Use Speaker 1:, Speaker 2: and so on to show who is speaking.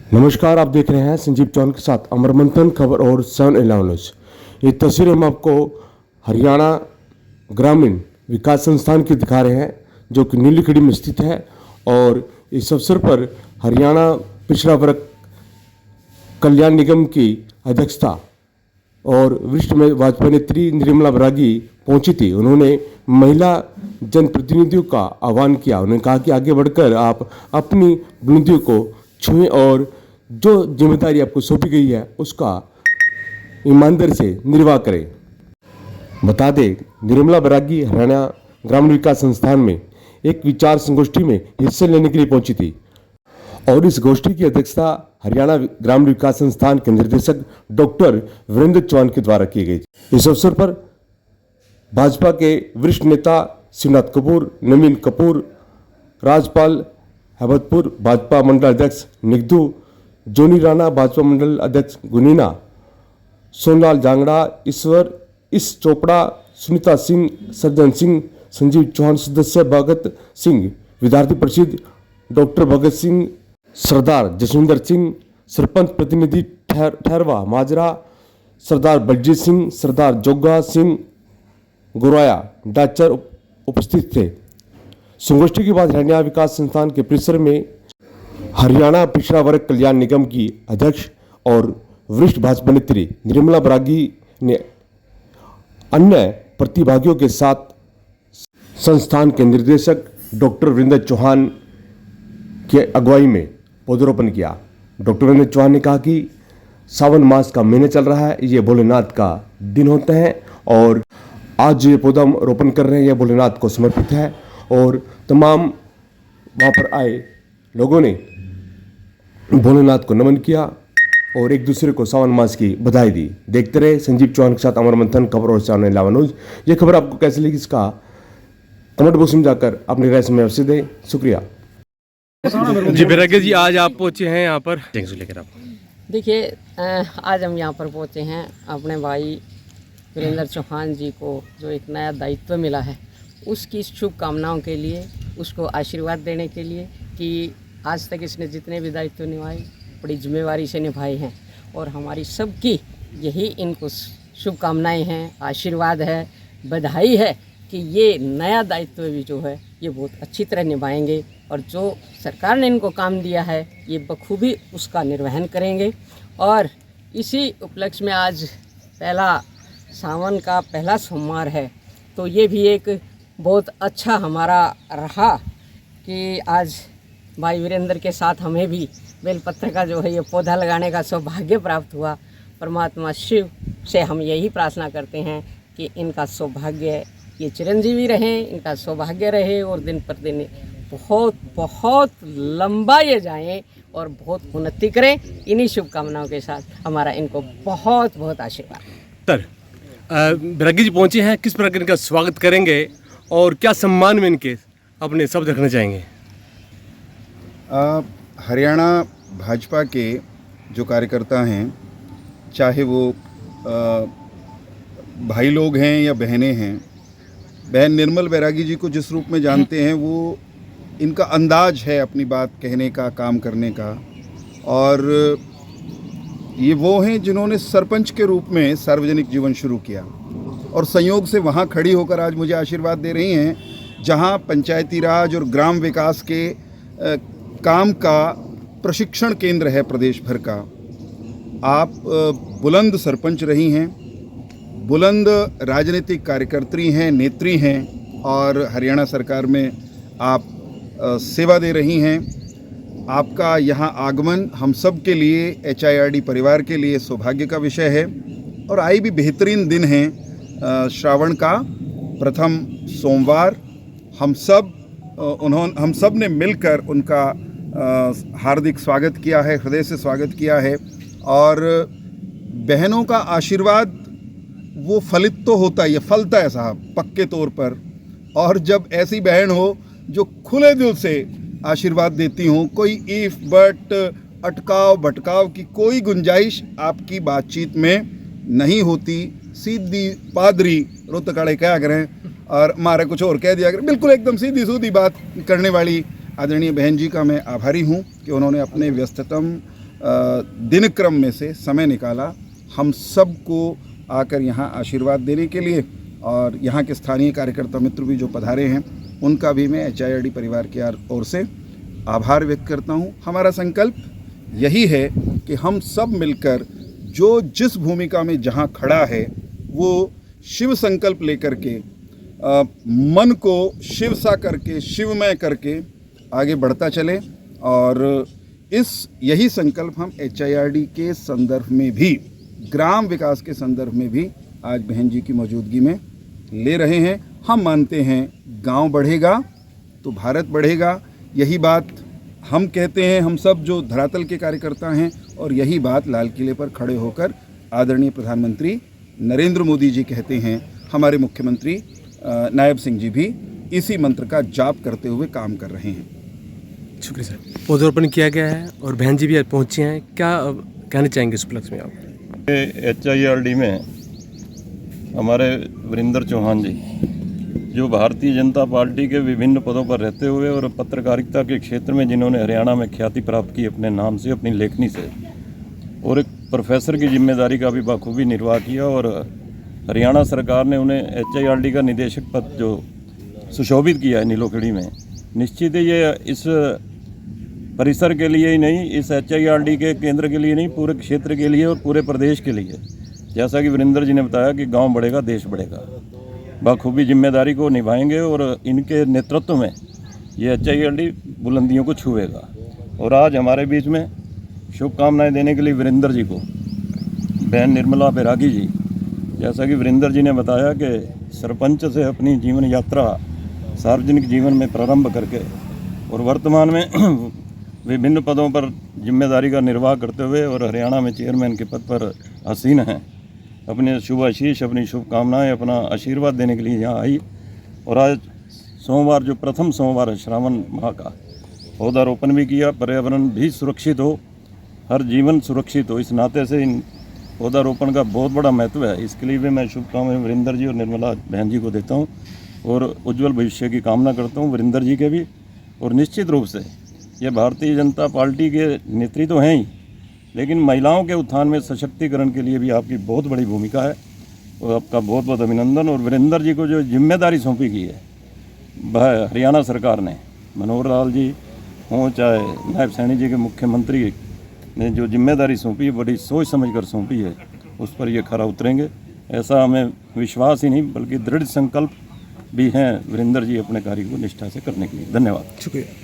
Speaker 1: नमस्कार, आप देख रहे हैं संजीव चौहान के साथ अमर मंथन खबर और 7/11 न्यूज़। ये तस्वीर हम आपको हरियाणा ग्रामीण विकास संस्थान की दिखा रहे हैं, जो कि नीलीखड़ी में स्थित है। और इस अवसर पर हरियाणा पिछड़ा वर्ग कल्याण निगम की अध्यक्षता और वरिष्ठ में भाजपा नेत्री निर्मला बरागी पहुंची थी। उन्होंने महिला जनप्रतिनिधियों का आह्वान किया। उन्होंने कहा कि आगे बढ़कर आप अपनी बुलंदियों को छुएं और जो जिम्मेदारी आपको सौंपी गई है उसका ईमानदारी से निर्वाह करें। बता दें, निर्मला बरागी हरियाणा ग्रामीण विकास संस्थान में एक विचार संगोष्ठी में हिस्सा लेने के लिए पहुंची थी और इस गोष्ठी की अध्यक्षता हरियाणा ग्रामीण विकास संस्थान के निर्देशक डॉक्टर वीरेंद्र चौहान के द्वारा की गई। इस अवसर पर भाजपा के वरिष्ठ नेता शिवनाथ कपूर, नवीन कपूर, राजपाल हैबतपुर, भाजपा मंडल अध्यक्ष निगदू, जोनी राणा, भाजपा मंडल अध्यक्ष गुनीना, सोनलाल जांगड़ा, ईश्वर इस चोपड़ा, सुनीता सिंह, सज्जन सिंह, संजीव चौहान सदस्य, भगत सिंह विद्यार्थी परिषद, डॉक्टर भगत सिंह, सरदार जसविंदर सिंह, सरपंच प्रतिनिधि ठहरवा माजरा, सरदार बलजीत सिंह, सरदार जोगा सिंह गोराया डाचर उपस्थित थे। संगोष्ठी के बाद हरियाणा विकास संस्थान के परिसर में हरियाणा पिछड़ा वर्ग कल्याण निगम की अध्यक्ष और वरिष्ठ भाजपा नेत्री निर्मला बरागी ने अन्य प्रतिभागियों के साथ संस्थान के निर्देशक डॉक्टर वीरेंद्र चौहान के अगुवाई में पौधरोपण किया। डॉक्टर वीरेंद्र चौहान ने कहा कि सावन मास का महीना चल रहा है, ये भोलेनाथ का दिन होता है और आज ये पौधा रोपण कर रहे हैं, यह भोलेनाथ को समर्पित है। और तमाम वहाँ पर आए लोगों ने भोलेनाथ को नमन किया और एक दूसरे को सावन मास की बधाई दी। देखते रहे संजीव चौहान के साथ अमर मंथन खबर और 7/11 न्यूज़। ये खबर आपको कैसी लगी, इसका कमेंट बॉक्स में जाकर अपनी राय में अवश्य दें। शुक्रिया
Speaker 2: जी। बरागी जी, आज आप पहुंचे हैं यहाँ पर लेकर आप।
Speaker 3: देखिए, आज हम यहाँ पर पहुँचे हैं अपने भाई वीरेंद्र चौहान जी को जो एक नया दायित्व मिला है उसकी शुभकामनाओं के लिए, उसको आशीर्वाद देने के लिए कि आज तक इसने जितने भी दायित्व निभाए बड़ी जिम्मेवारी से निभाए हैं और हमारी सबकी यही इनको शुभकामनाएं हैं, आशीर्वाद है, बधाई है कि ये नया दायित्व भी जो है ये बहुत अच्छी तरह निभाएंगे और जो सरकार ने इनको काम दिया है ये बखूबी उसका निर्वहन करेंगे। और इसी उपलक्ष्य में आज पहला सावन का पहला सोमवार है, तो ये भी एक बहुत अच्छा हमारा रहा कि आज भाई वीरेंद्र के साथ हमें भी बेलपत्र का जो है ये पौधा लगाने का सौभाग्य प्राप्त हुआ। परमात्मा शिव से हम यही प्रार्थना करते हैं कि इनका सौभाग्य ये चिरंजीवी रहें, इनका सौभाग्य रहे और दिन पर दिन बहुत बहुत लंबा ये जाएं और बहुत उन्नति करें। इन्हीं शुभकामनाओं के साथ हमारा इनको बहुत बहुत आशीर्वाद।
Speaker 2: बरागी जी पहुंचे हैं, किस प्रकार इनका स्वागत करेंगे और क्या सम्मान में इनके अपने शब्द रखना चाहेंगे?
Speaker 4: हरियाणा भाजपा के जो कार्यकर्ता हैं, चाहे वो भाई लोग हैं या बहनें हैं, बहन निर्मल बरागी जी को जिस रूप में जानते हैं वो इनका अंदाज है अपनी बात कहने का, काम करने का। और ये वो हैं जिन्होंने सरपंच के रूप में सार्वजनिक जीवन शुरू किया और संयोग से वहाँ खड़ी होकर आज मुझे आशीर्वाद दे रही हैं जहाँ पंचायती राज और ग्राम विकास के काम का प्रशिक्षण केंद्र है प्रदेश भर का। आप बुलंद सरपंच रही हैं, बुलंद राजनीतिक कार्यकर्त्री हैं, नेत्री हैं और हरियाणा सरकार में आप सेवा दे रही हैं। आपका यहाँ आगमन हम सब के लिए, HIRD परिवार के लिए सौभाग्य का विषय है और आई भी बेहतरीन दिन है। श्रावण का प्रथम सोमवार हम सब ने मिलकर उनका हार्दिक स्वागत किया है, हृदय से स्वागत किया है। और बहनों का आशीर्वाद वो फलित तो होता है, ये फलता है साहब पक्के तौर पर। और जब ऐसी बहन हो जो खुले दिल से आशीर्वाद देती हूँ, कोई इफ बट अटकाव भटकाव की कोई गुंजाइश आपकी बातचीत में नहीं होती। सीधी पादरी रोतकाड़े क्या करें और मारे कुछ और कह दिया करें, बिल्कुल एकदम सीधी सूधी बात करने वाली आदरणीय बहन जी का मैं आभारी हूँ कि उन्होंने अपने व्यस्ततम दिनक्रम में से समय निकाला हम सबको आकर यहाँ आशीर्वाद देने के लिए। और यहाँ के स्थानीय कार्यकर्ता मित्र भी जो पधारे हैं उनका भी मैं HIRD परिवार की ओर से आभार व्यक्त करता हूँ। हमारा संकल्प यही है कि हम सब मिलकर जो जिस भूमिका में जहाँ खड़ा है वो शिव संकल्प लेकर के मन को शिव सा करके शिवमय करके आगे बढ़ता चले। और यही संकल्प हम HIRD के संदर्भ में भी, ग्राम विकास के संदर्भ में भी आज बहन जी की मौजूदगी में ले रहे हैं। हम मानते हैं गांव बढ़ेगा तो भारत बढ़ेगा, यही बात हम कहते हैं, हम सब जो धरातल के कार्यकर्ता हैं, और यही बात लाल किले पर खड़े होकर आदरणीय प्रधानमंत्री नरेंद्र मोदी जी कहते हैं। हमारे मुख्यमंत्री नायब सिंह जी भी इसी मंत्र का जाप करते हुए काम कर रहे हैं।
Speaker 2: शुक्रिया सर। पौधरोपण किया गया है और बहन जी भी आज पहुँचे हैं, क्या कहना चाहेंगे इस उपलक्ष्य में आप?
Speaker 5: HIRD में हमारे वीरेंद्र चौहान जी, जो भारतीय जनता पार्टी के विभिन्न पदों पर रहते हुए और पत्रकारिता के क्षेत्र में जिन्होंने हरियाणा में ख्याति प्राप्त की अपने नाम से, अपनी लेखनी से, और एक प्रोफेसर की जिम्मेदारी का भी बखूबी निर्वाह किया, और हरियाणा सरकार ने उन्हें HIRD का निदेशक पद जो सुशोभित किया है नीलोखेड़ी में। निश्चित ही ये इस परिसर के लिए ही नहीं, इस HIRD के केंद्र के लिए नहीं, पूरे क्षेत्र के लिए और पूरे प्रदेश के लिए, जैसा कि वीरेंद्र जी ने बताया कि गांव बढ़ेगा देश बढ़ेगा, बखूबी जिम्मेदारी को निभाएंगे और इनके नेतृत्व में ये HIRD बुलंदियों को छुएगा। और आज हमारे बीच में शुभकामनाएं देने के लिए वीरेंद्र जी को बहन निर्मला बैरागी जी, जैसा कि वीरेंद्र जी ने बताया कि सरपंच से अपनी जीवन यात्रा सार्वजनिक जीवन में प्रारंभ करके और वर्तमान में विभिन्न पदों पर जिम्मेदारी का निर्वाह करते हुए और हरियाणा में चेयरमैन के पद पर आसीन हैं, अपने शुभ आशीष, अपनी शुभकामनाएं, अपना आशीर्वाद देने के लिए यहाँ आई। और आज सोमवार, जो प्रथम सोमवार है श्रावण माह का, पौधारोपण भी किया। पर्यावरण भी सुरक्षित हो, हर जीवन सुरक्षित हो, इस नाते से इन पौधारोपण का बहुत बड़ा महत्व है। इसके लिए भी मैं शुभकामनाएं वीरेंद्र जी और निर्मला बहन जी को देता हूँ और उज्जवल भविष्य की कामना करता हूँ वीरेंद्र जी के भी। और निश्चित रूप से ये भारतीय जनता पार्टी के नेत्री तो हैं ही, लेकिन महिलाओं के उत्थान में सशक्तिकरण के लिए भी आपकी बहुत बड़ी भूमिका है, और आपका बहुत बहुत अभिनंदन। और वीरेंद्र जी को जो जिम्मेदारी सौंपी गई है हरियाणा सरकार ने, मनोहर लाल जी हों चाहे नायब सैनी जी के मुख्यमंत्री ने जो जिम्मेदारी सौंपी है, बड़ी सोच समझ कर सौंपी है, उस पर ये खरा उतरेंगे, ऐसा हमें विश्वास ही नहीं बल्कि दृढ़ संकल्प भी हैं वीरेंद्र जी अपने कार्य को निष्ठा से करने के लिए। धन्यवाद।
Speaker 2: शुक्रिया।